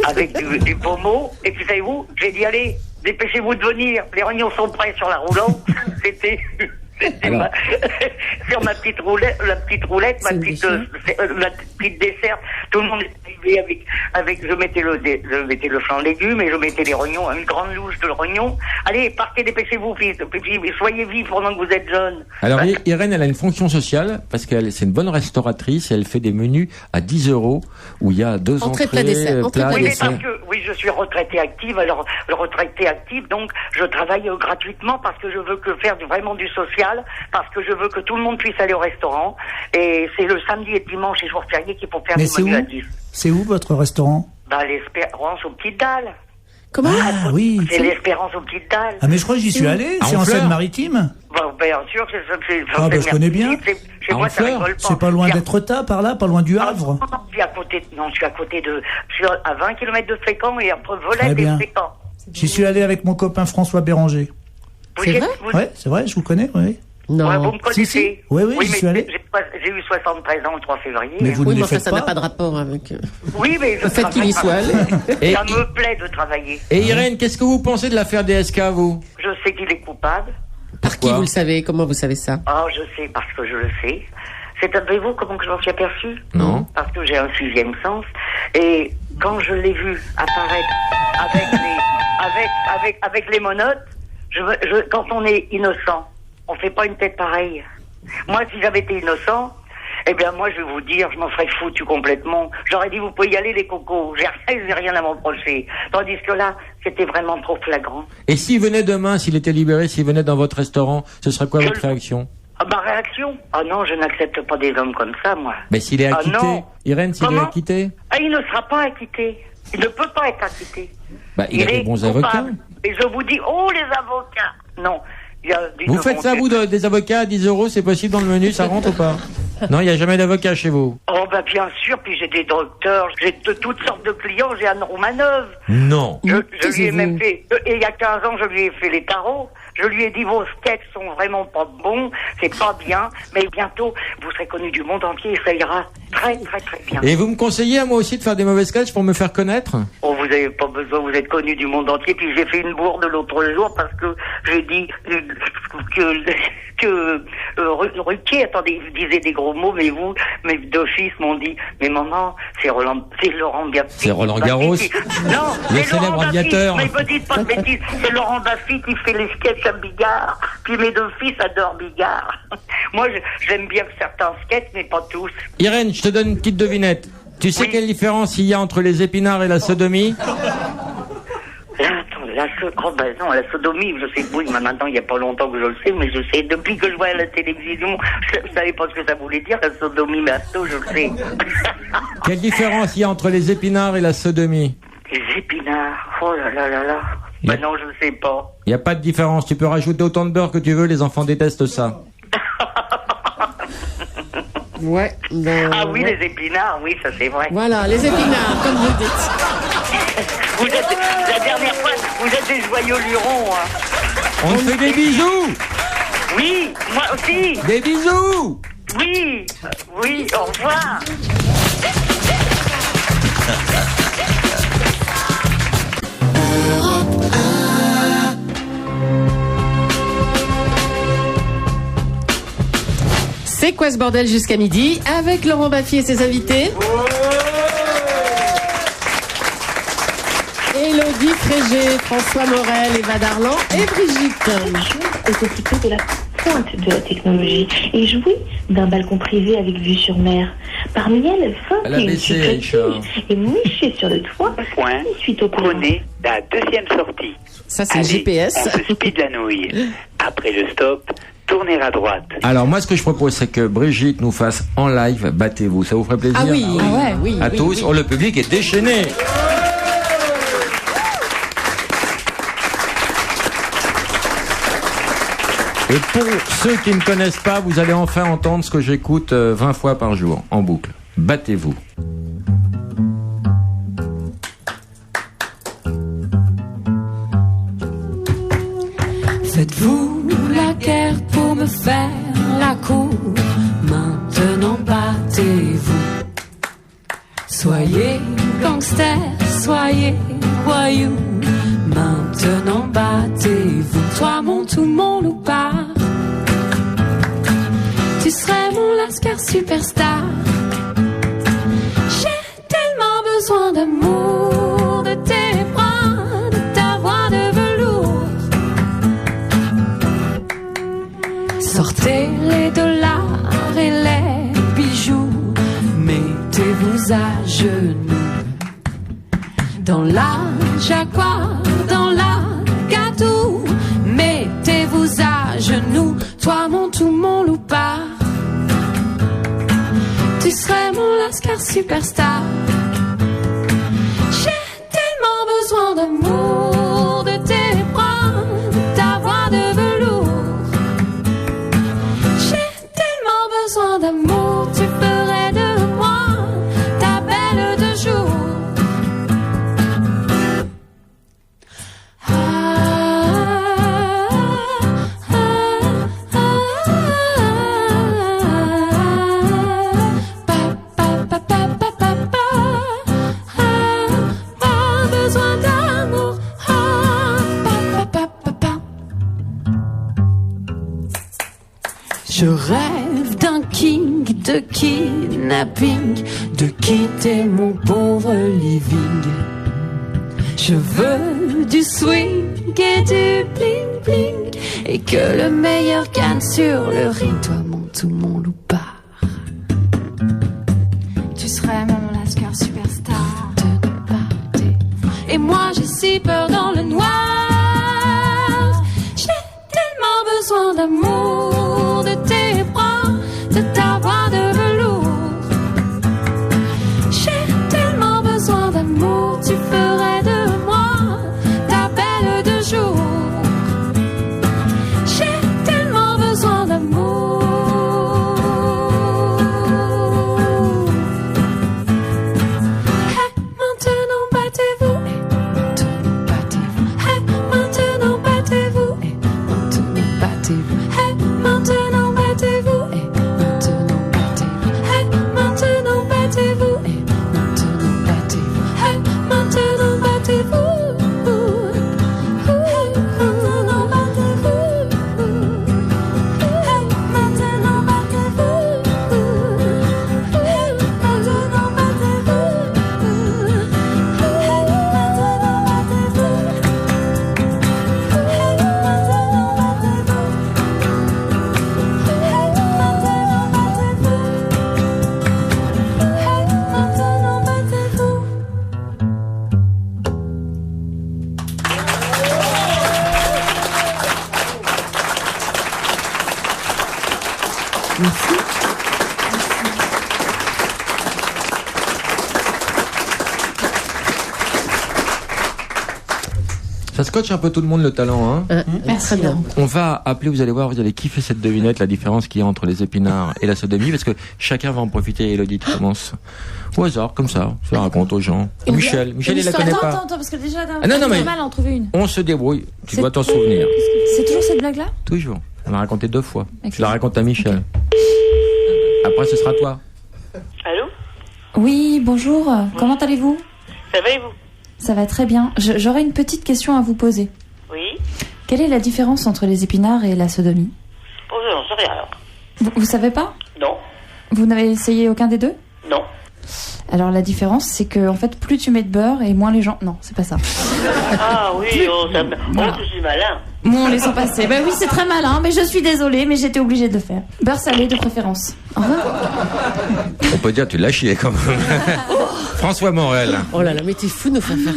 avec du pommeau. Et puis, savez-vous, j'ai dit, allez, dépêchez-vous de venir. Les rognons sont prêts sur la roulante. C'était sur ma petite roulette, ma petite dessert. Tout le monde est arrivé avec je mettais le flan de légumes et je mettais les rognons, une grande louche de rognons. Allez, partez, dépêchez-vous, fils. Soyez vifs pendant que vous êtes jeunes. Alors Irène, elle a une fonction sociale parce qu'elle c'est une bonne restauratrice et elle fait des menus à 10 € où il y a 2 entrées, plat, dessert. plat, Oui, mais dessert. parce que je suis retraitée active. Alors retraitée active, donc je travaille gratuitement parce que je veux faire vraiment du social, parce que je veux que tout le monde puisse aller au restaurant. Et c'est le samedi et dimanche et jour férié qu'il faut faire des menus à 10. C'est où votre restaurant? L'Espérance aux Petites Dalles. Comment? Ah oui. C'est l'Espérance aux Petites Dalles. Ah mais je crois que j'y suis allé, c'est en Seine-Maritime. Bien sûr, Ah bah je connais bien. Chez moi, ça rigole pas. C'est pas loin d'Étretat par là, pas loin du Havre. Je suis à côté je suis à 20 km de Fécamp et entre Très Volette et bien. Fécamp. J'y suis allé avec mon copain François Béranger. C'est vrai? Ouais, c'est vrai, je vous connais, oui. Non. Ouais, vous me connaissez. Si. Oui, j'y suis allé. J'ai eu 73 ans le 3 février. Mais vous ne les faites ça pas. n'a pas de rapport avec Oui, mais le fait qu'il y soit allé. Ça me plaît de travailler. Et Irène, qu'est-ce que vous pensez de l'affaire DSK, vous? Je sais qu'il est coupable. Par qui vous le savez? Comment vous savez ça? Oh, je sais parce que je le sais. Savez-vous comment que je m'en suis aperçu? Non. Parce que j'ai un 6e sens. Et quand je l'ai vu apparaître avec les monotes, quand on est innocent, on fait pas une tête pareille. Moi, si j'avais été innocent, eh bien, moi, je vais vous dire, je m'en serais foutu complètement. J'aurais dit, vous pouvez y aller, les cocos. J'ai rien à m'en reprocher. Tandis que là, c'était vraiment trop flagrant. Et s'il venait demain, s'il était libéré, s'il venait dans votre restaurant, ce serait quoi votre réaction? Ah, ma réaction? Ah non, je n'accepte pas des hommes comme ça, moi. Mais s'il est acquitté, non. Irène, s'il est Comment? acquitté, Ah, il ne sera pas acquitté. Il ne peut pas être acquitté. il a des bons avocats. coupable. Et je vous dis, oh, les avocats. Non. Il y a des Vous faites ça, vous, des avocats à 10 €, c'est possible dans le menu, ça rentre ou pas? Non, il n'y a jamais d'avocat chez vous. Oh, bah, bien sûr, puis j'ai des docteurs, j'ai de toutes sortes de clients, j'ai Anne Romanov. Non. Je lui ai même fait, et il y a 15 ans, je lui ai fait les tarots. Je lui ai dit, vos sketchs sont vraiment pas bons, c'est pas bien, mais bientôt, vous serez connu du monde entier et ça ira très, très, très bien. Et vous me conseillez à moi aussi de faire des mauvais sketchs pour me faire connaître? Oh, vous avez pas besoin, vous êtes connu du monde entier, puis j'ai fait une bourde l'autre jour parce que j'ai dit que Ruquier, attendez, vous disiez des gros mots, mais vous, mes deux fils m'ont dit, mais maman, c'est Laurent Baffy. C'est Roland Garros. Non, le c'est célèbre Laurent aviateur. Baffy. Mais me dites pas de bêtises, c'est Laurent Baffy qui fait les sketchs à Bigard, puis mes deux fils adorent Bigard. Moi, j'aime bien certains sketchs, mais pas tous. Irène, je te donne une petite devinette. Tu sais quelle différence il y a entre les épinards et la sodomie? La sodomie, je sais, oui, mais maintenant, il n'y a pas longtemps que je le sais, mais je sais, depuis que je vois à la télévision, je ne savais pas ce que ça voulait dire, la sodomie, mais je le sais. Quelle différence il y a entre les épinards et la sodomie? Les épinards, oh là là là là. Ben non, je ne sais pas. Il n'y a pas de différence, tu peux rajouter autant de beurre que tu veux, les enfants détestent ça. Ouais. Ah oui, les épinards, oui, ça c'est vrai. Voilà, les épinards, comme vous dites. Vous êtes, la dernière fois, vous êtes des joyeux lurons, hein. On te fait des bisous. Oui, moi aussi. Des bisous. Oui, oui, au revoir. C'est quoi ce bordel jusqu'à midi avec Laurent Baffy et ses invités. Élodie Frégé, François Morel, Eva Darlan et Brigitte. Est occupée de la pointe de la technologie et jouit d'un balcon privé avec vue sur mer. Parmi elles, 21 sucreries et nichées sur le toit. Suite au Prenez la deuxième sortie. Ça, c'est le GPS. On se speed la nouille. Après le stop, tournez à droite. Alors moi, ce que je propose, c'est que Brigitte nous fasse en live Battez-vous. Ça vous ferait plaisir? Ah oui, oui. À tous. Oh, le public est déchaîné. Et pour ceux qui ne connaissent pas, vous allez enfin entendre ce que j'écoute 20 fois par jour, en boucle. Battez-vous. Faites-vous la guerre pour me faire la cour. Maintenant battez-vous. Soyez gangster, soyez voyou. Maintenant battez-vous. Toi mon tout mon loupard. Tu serais mon Lascar superstar. J'ai tellement besoin d'amour, de tes bras, de ta voix de velours. Sortez les dollars et les bijoux. Mettez-vous à genoux. Dans la Jaguar, dans la Gadou. Mettez-vous à genoux. Toi mon tout mon loupard. Tu serais mon Lascar superstar. J'ai tellement besoin d'amour, de tes bras, de ta voix de velours. J'ai tellement besoin d'amour, tu ferais de moi ta belle de jour. Je rêve d'un king, de kidnapping, de quitter mon pauvre living. Je veux du swing et du bling bling, et que le meilleur gagne sur le ring. Toi mon tout mon loupard. Tu serais mon Lascar superstar. De ne pas et moi j'ai si peur dans le noir. J'ai tellement besoin d'amour, de tes Merci. Ça scotche un peu tout le monde le talent, hein. Merci. Très bien. On va appeler, vous allez voir, vous allez kiffer cette devinette, la différence qu'il y a entre les épinards et la sodomie, parce que chacun va en profiter. Elodie, tu commences au hasard, comme ça, je raconte aux gens. Michel, il la connaît pas. Attends, parce que déjà, non, mais mal à en trouver une. on se débrouille, tu dois t'en souvenir. C'est toujours cette blague-là? Toujours. On l'a raconté 2 fois. Okay. Je la raconte à Michel. Après, ce sera toi. Allô? Oui, bonjour. Comment allez-vous? Ça va et vous? Ça va très bien. J'aurais une petite question à vous poser. Oui? Quelle est la différence entre les épinards et la sodomie? Oh, je n'en sais rien alors. Vous savez pas? Non. Vous n'avez essayé aucun des deux? Non. Alors la différence, c'est que en fait, plus tu mets de beurre et moins les gens... Non, c'est pas ça. Ah oui, je suis malin. Bon, laissons passer. Ben oui, c'est très malin, mais je suis désolée, mais j'étais obligée de le faire. Beurre salé de préférence. Au revoir. On peut dire tu l'as chié quand même. François Morel. Oh là là, mais t'es fou de nous faire ça.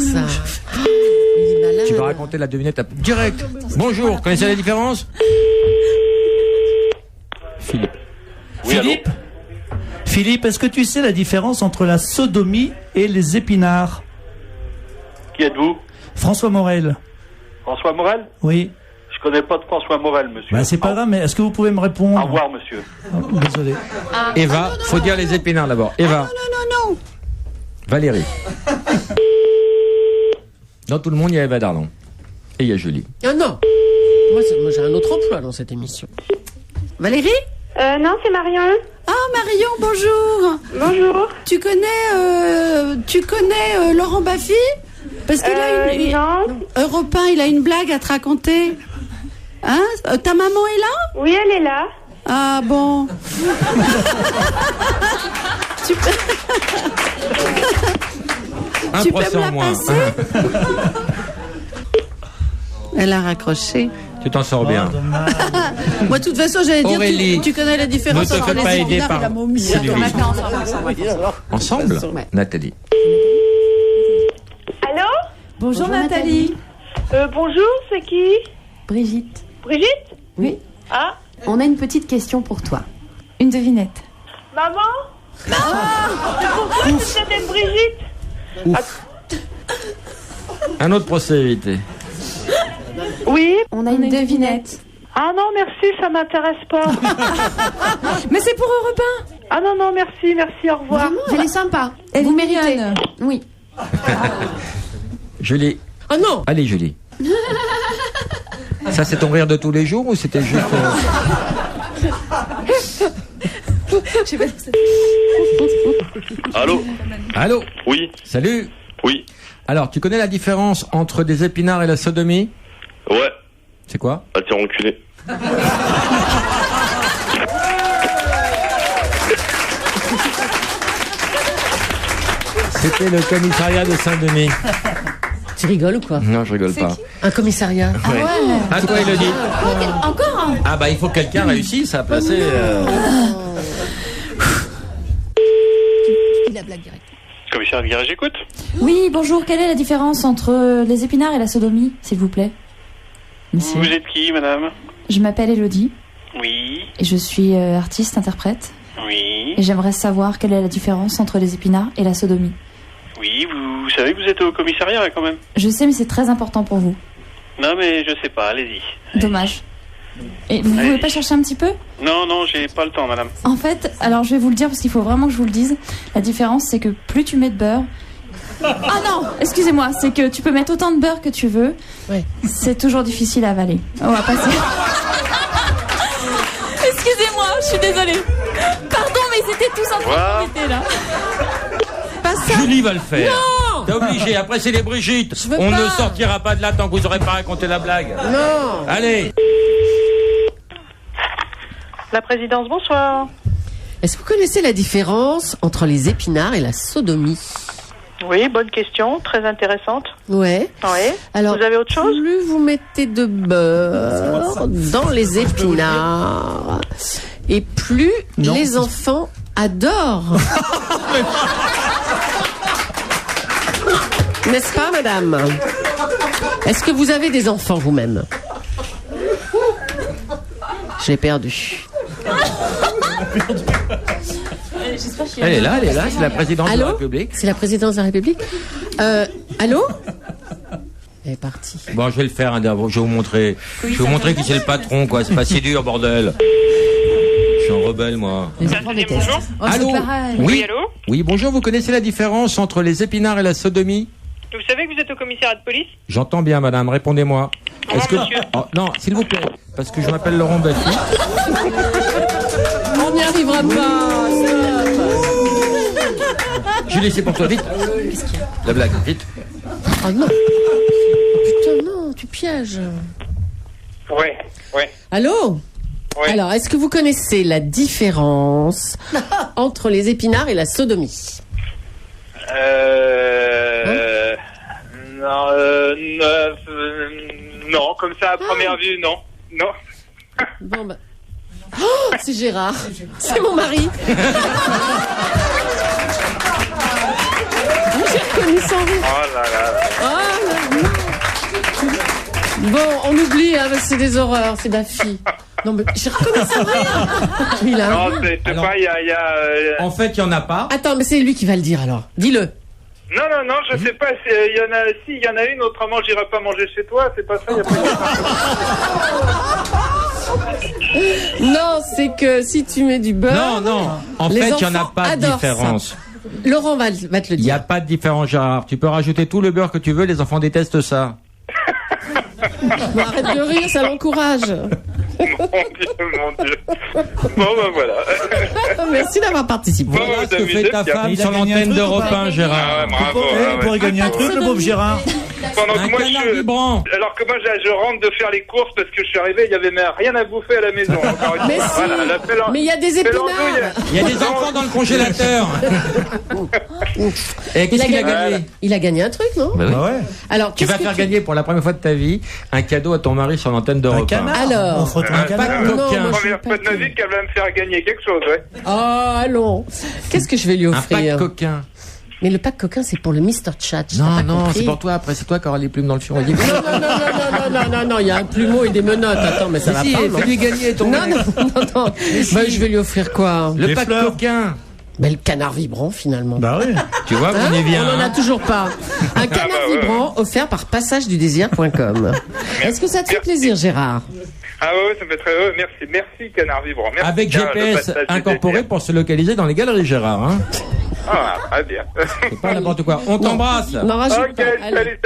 Il est malade. Tu vas raconter la devinette direct. Bonjour, connaissez la différence? Philippe. Oui, Philippe, est-ce que tu sais la différence entre la sodomie et les épinards? Qui êtes-vous? François Morel. François Morel? Oui. Je connais pas de François Morel, monsieur. Bah, c'est pas grave, mais est-ce que vous pouvez me répondre? Au revoir, monsieur. Oh, désolé. Eva, faut dire les épinards d'abord. Eva. Non. Valérie. Dans tout le monde, il y a Eva Darlan. Et il y a Julie. Ah non. Moi, j'ai un autre emploi dans cette émission. Valérie? Non, c'est Marion. Ah, Marion, bonjour. Bonjour. Tu connais Laurent Baffy? Parce qu'il a une... Non. Europe 1, il a une blague à te raconter. Hein? Ta maman est là? Oui, elle est là. Ah bon. Tu peux... Un tu procès peux me en la moins. passer? Elle a raccroché. Tu t'en sors bien. Moi, de toute façon, j'allais dire, Aurélie, tu connais la différence ne te entre fais pas les aider épinards par et la momie. Sylvie. Ensemble, Ouais. Nathalie. Allô? Bonjour Nathalie. Bonjour, c'est qui? Brigitte. Brigitte? Oui. Ah? On a une petite question pour toi. Une devinette. Maman? C'est pour ça que c'était Brigitte? Un autre procès évité. Oui? On a une devinette. Ah non, merci, ça m'intéresse pas. Mais c'est pour Europe 1. Ah non, merci, au revoir. Vraiment, elle est sympa. Elle Vous est méritez. mignonne. Oui. Julie. Ah non. Allez, Julie. Ça, c'est ton rire de tous les jours ou c'était juste... Allô? Allô? Oui. Salut. Oui. Alors, tu connais la différence entre des épinards et la sodomie? Ouais. C'est quoi? Ah, t'es enculé. C'était le commissariat de Saint-Denis. Tu rigoles ou quoi? Non, je rigole pas. Un commissariat. Ah ouais. À toi, Elodie. Encore un. Ah bah, il faut que quelqu'un réussisse à placer... La blague directe. Commissaire de garage, j'écoute. Oui, bonjour. Quelle est la différence entre les épinards et la sodomie, s'il vous plaît? Monsieur. Vous êtes qui, madame? Je m'appelle Elodie Oui. et je suis artiste, interprète. Oui. Et j'aimerais savoir quelle est la différence entre les épinards et la sodomie. Oui, vous savez que vous êtes au commissariat, quand même. Je sais, mais c'est très important pour vous. Non, mais je sais pas, allez-y. Dommage. Et vous pouvez pas chercher un petit peu? Non, j'ai pas le temps, madame. En fait, alors je vais vous le dire parce qu'il faut vraiment que je vous le dise. La différence, c'est que plus tu mets de beurre... Ah non, excusez-moi, c'est que tu peux mettre autant de beurre que tu veux. Ouais. C'est toujours difficile à avaler. On va passer. Excusez-moi, je suis désolée. Pardon, mais c'était tout simplement qu'on était là. Pas ça. Julie va le faire. Non. T'es obligé, après c'est les Brigitte. veux On pas. ne sortira pas de là tant que vous aurez pas raconté la blague. Non. Allez. La présidence, bonsoir. Est-ce que vous connaissez la différence entre les épinards et la sodomie? Oui, bonne question, très intéressante. Ouais. Oui. Alors, vous avez autre chose? Plus vous mettez de beurre dans les épinards, et plus les enfants adorent. N'est-ce pas, madame? Est-ce que vous avez des enfants vous-même? Je l'ai perdu. Elle est là, c'est la présidente de la République. C'est la présidence de la République. Allô? Elle est partie. Bon, je vais le faire, je vais vous montrer. Je vais vous montrer qui c'est le patron, quoi. C'est pas si dur, bordel. Je suis un rebelle, moi. Les enfants détestent. Oh, Allô? Oui, allô? Oui, bonjour, vous connaissez la différence entre les épinards et la sodomie? Vous savez que vous êtes au commissariat de police? J'entends bien, madame, répondez-moi. Monsieur. Oh, non, s'il vous plaît, parce que je m'appelle Laurent Baffy. On n'y arrivera pas. Julie, c'est pour toi, vite. La blague, vite. Oh non. Oh, putain, non, tu pièges. Ouais. Allô? Ouais. Alors, est-ce que vous connaissez la différence entre les épinards et la sodomie? Non, comme ça à première vue, non. Bon, bah. Oh, c'est Gérard. C'est mon mari. J'ai reconnu son rire. Oh là là. Bon, on oublie, hein, c'est des horreurs, c'est ma fille. Non, mais j'ai reconnu son rire. Il a un Non, rire. c'est pas, il y a En fait, il n'y en a pas. Attends, mais c'est lui qui va le dire alors. Dis-le. Non, je sais pas, il y en a une, autrement j'irai pas manger chez toi, c'est pas ça, il y a pas Non, c'est que si tu mets du beurre. Non. En les fait, il n'y en a enfants pas de adorent différence. ça. Laurent va te le Il n'y dire. a pas de différence, Gérard. Tu peux rajouter tout le beurre que tu veux, les enfants détestent ça. Bon, arrête de rire, ça l'encourage. Mon Dieu. Bon, ben voilà. Merci d'avoir participé. Voilà ce que fait ta femme sur l'antenne d'Europe 1, Gérard. Bravo. Il pourrait gagner un truc, le pauvre Gérard. Pendant que Un moi, canard vibrant. alors que moi, je rentre de faire les courses parce que je suis arrivé, il y avait rien à bouffer à la maison. Encore une Mais fois. si, Voilà, mais il y a des épinards. Il y a des enfants dans le congélateur. Et qu'est-ce qu'il a gagné? Il a gagné un truc, non? Bah oui. ouais. Alors, Tu vas faire gagner pour la première fois de ta vie un cadeau à ton mari sur l'antenne d'Europe 1. Alors, On se retrouve un Pas canard. de Non, coquin. moi, Première fois de ma vie qu'elle va me faire gagner quelque chose, ouais. oh, allons. Qu'est-ce que je vais lui Un pack offrir? coquin. Mais le pack coquin, c'est pour le Mr. Chat. Non, c'est pour toi. Après, c'est toi qui auras les plumes dans le fion. Non, il y a un plumeau et des menottes. Attends, mais ça va Si, pas. fais-lui gagner ton Non. Bah, je vais lui offrir quoi? Le Les pack fleurs. coquin. Le canard vibrant, finalement. Bah oui. Tu vois, Hein, on y vient. on n'en a toujours pas. Un canard vibrant offert par passageduDésir.com. Est-ce que ça te fait plaisir, Gérard? Ah ouais, ça me fait très heureux. Merci, Canard Vibrant. Merci Avec bien, le GPS passage du incorporé désir. pour se localiser dans les galeries, Gérard. Hein. Ah, très bien. C'est pas n'importe quoi. On t'embrasse. Non, rajoute Ok, pas. Allez.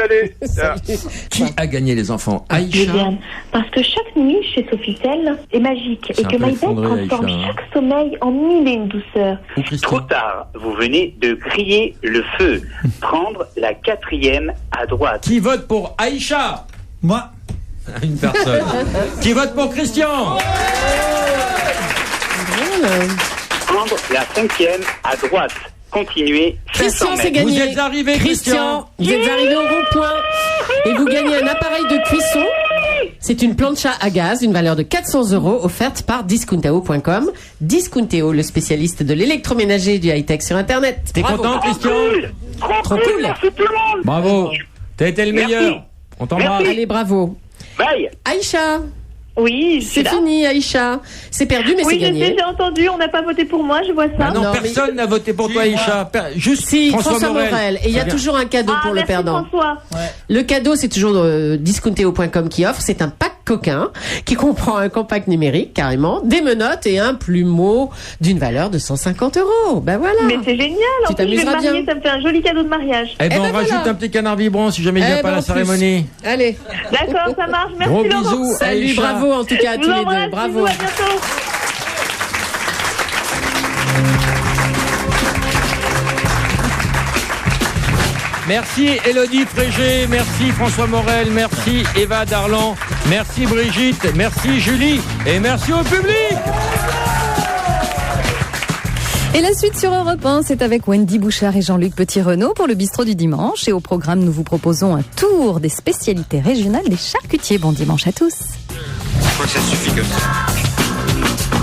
salut. Qui a gagné les enfants? Aïcha. Liliane, parce que chaque nuit chez Sofitel est magique C'est et un que peu My Bed effondré, transforme Aïcha, hein. chaque sommeil en mille et une douceurs. Ou Trop Christian. tard, vous venez de griller le feu. Prendre la 4e à droite. Qui vote pour Aïcha? Moi. Une personne. Qui vote pour Christian? Prendre la 5e à droite. Continuez. Christian, 500 c'est mètres. gagné. Vous êtes arrivé, Christian. Vous êtes arrivé au rond-point et vous gagnez un appareil de cuisson. C'est une plancha à gaz d'une valeur de 400 € offerte par Discounteo.com. Discounteo, le spécialiste de l'électroménager et du high-tech sur Internet. T'es content, Christian? Trop cool. Merci tout le monde. Bravo. T'as été le Merci. meilleur. On t'embrasse. Allez, bravo. Bye. Aïcha, Oui, c'est fini, Aïcha. C'est perdu, mais c'est Oui, je sais, gagné. j'ai entendu, on n'a pas voté pour moi, je vois ça. Ah non, Non, mais- personne n'a voté pour toi, Aïcha. Juste Si, François Morel. Et il y a Très bien. toujours un cadeau pour le merci perdant. François. Le cadeau, c'est toujours Discounteo.com qui offre. C'est un pack coquin qui comprend un compact numérique, carrément, des menottes et un plumeau d'une valeur de 150 €. Ben voilà. Mais c'est génial, Tu en plus je vais me t'amuseras marier, bien. ça me fait un joli cadeau de mariage. Eh ben, Eh ben on rajoute voilà. un petit canard vibrant si jamais il vient Eh pas à ben, la en plus. cérémonie. Allez. D'accord, ça marche, merci Gros Laurent. bisous, Salut, Aïcha. bravo en tout cas à Je tous vous les embrasse, deux. Bravo. bisous, à bientôt. Merci Élodie Frégé, merci François Morel, merci Eva Darlan, merci Brigitte, merci Julie et merci au public. Et la suite sur Europe 1, c'est avec Wendy Bouchard et Jean-Luc Petit-Renaud pour le bistrot du dimanche. Et au programme, nous vous proposons un tour des spécialités régionales des charcutiers. Bon dimanche à tous. Je crois que ça suffit comme ça.